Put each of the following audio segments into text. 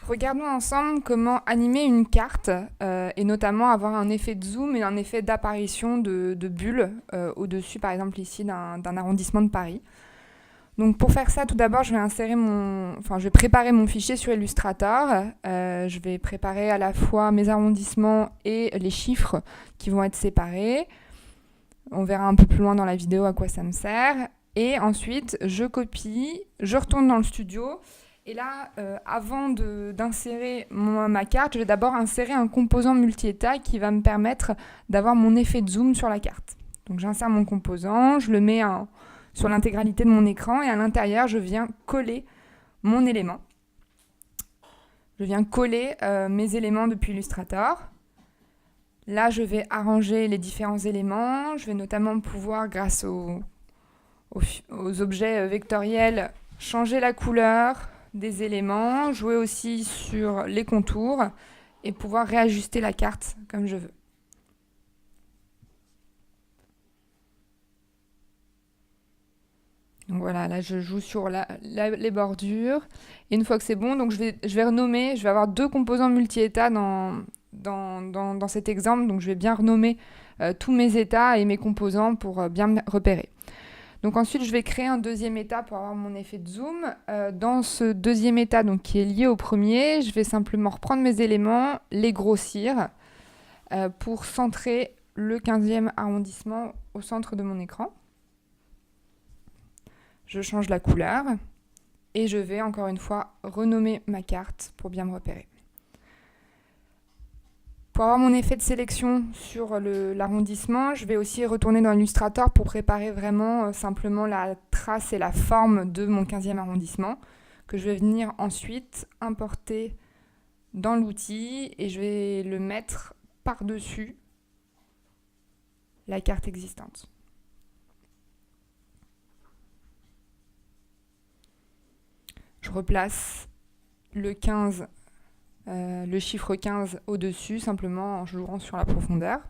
Regardons ensemble comment animer une carte et notamment avoir un effet de zoom et un effet d'apparition de bulles au-dessus, par exemple ici, d'un arrondissement de Paris. Donc pour faire ça, tout d'abord, je vais préparer mon fichier sur Illustrator. Je vais préparer à la fois mes arrondissements et les chiffres qui vont être séparés. On verra un peu plus loin dans la vidéo à quoi ça me sert. Et ensuite, je copie, je retourne dans le studio. Et là, avant d'insérer ma carte, je vais d'abord insérer un composant multi-état qui va me permettre d'avoir mon effet de zoom sur la carte. Donc j'insère mon composant, je le mets sur l'intégralité de mon écran et à l'intérieur, je viens coller mon élément. Je viens coller mes éléments depuis Illustrator. Là, je vais arranger les différents éléments. Je vais notamment pouvoir, grâce aux objets vectoriels, changer la couleur des éléments, jouer aussi sur les contours et pouvoir réajuster la carte comme je veux. Donc voilà, là je joue sur les bordures. Et une fois que c'est bon, donc je vais renommer, je vais avoir deux composants multi-états dans cet exemple. Donc je vais bien renommer tous mes états et mes composants pour bien me repérer. Donc ensuite, je vais créer un deuxième état pour avoir mon effet de zoom. Dans ce deuxième état, donc, qui est lié au premier, je vais simplement reprendre mes éléments, les grossir pour centrer le 15e arrondissement au centre de mon écran. Je change la couleur et je vais encore une fois renommer ma carte pour bien me repérer. Pour avoir mon effet de sélection sur l'arrondissement, je vais aussi retourner dans Illustrator pour préparer vraiment simplement la trace et la forme de mon 15e arrondissement, que je vais venir ensuite importer dans l'outil et je vais le mettre par-dessus la carte existante. Je replace le chiffre 15 au-dessus, simplement en jouant sur la profondeur.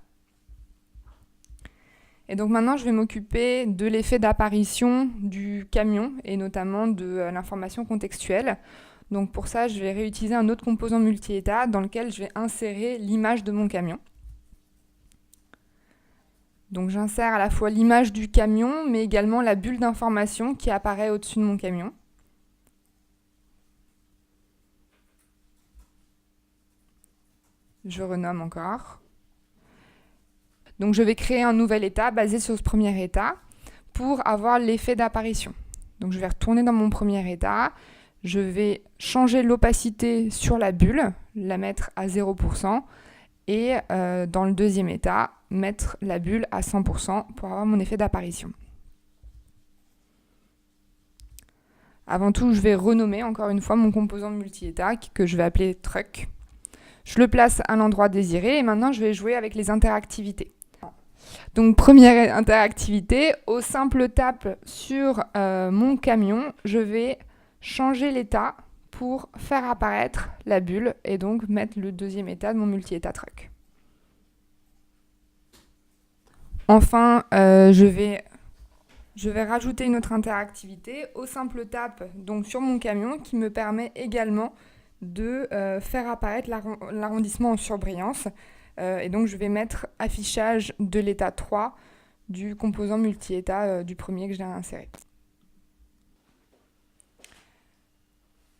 Et donc maintenant, je vais m'occuper de l'effet d'apparition du camion et notamment de l'information contextuelle. Donc pour ça, je vais réutiliser un autre composant multi-état dans lequel je vais insérer l'image de mon camion. Donc j'insère à la fois l'image du camion, mais également la bulle d'information qui apparaît au-dessus de mon camion. Je renomme encore. Donc je vais créer un nouvel état basé sur ce premier état pour avoir l'effet d'apparition. Donc je vais retourner dans mon premier état, je vais changer l'opacité sur la bulle, la mettre à 0% et dans le deuxième état, mettre la bulle à 100% pour avoir mon effet d'apparition. Avant tout, je vais renommer encore une fois mon composant multi-état que je vais appeler truck. Je le place à l'endroit désiré et maintenant je vais jouer avec les interactivités. Donc première interactivité, au simple tap sur mon camion, je vais changer l'état pour faire apparaître la bulle et donc mettre le deuxième état de mon multi-état truck. Enfin, je vais rajouter une autre interactivité au simple tap donc sur mon camion qui me permet également de faire apparaître l'arrondissement en surbrillance. Et donc je vais mettre affichage de l'état 3 du composant multi-état du premier que j'ai inséré.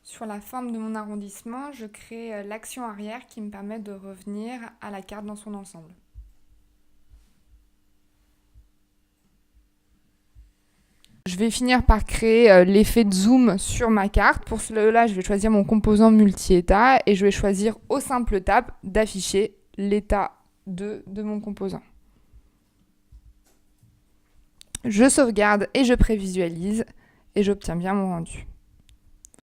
Sur la forme de mon arrondissement, je crée l'action arrière qui me permet de revenir à la carte dans son ensemble. Je vais finir par créer l'effet de zoom sur ma carte. Pour cela, je vais choisir mon composant multi-état et je vais choisir au simple tap d'afficher l'état 2 de mon composant. Je sauvegarde et je prévisualise et j'obtiens bien mon rendu.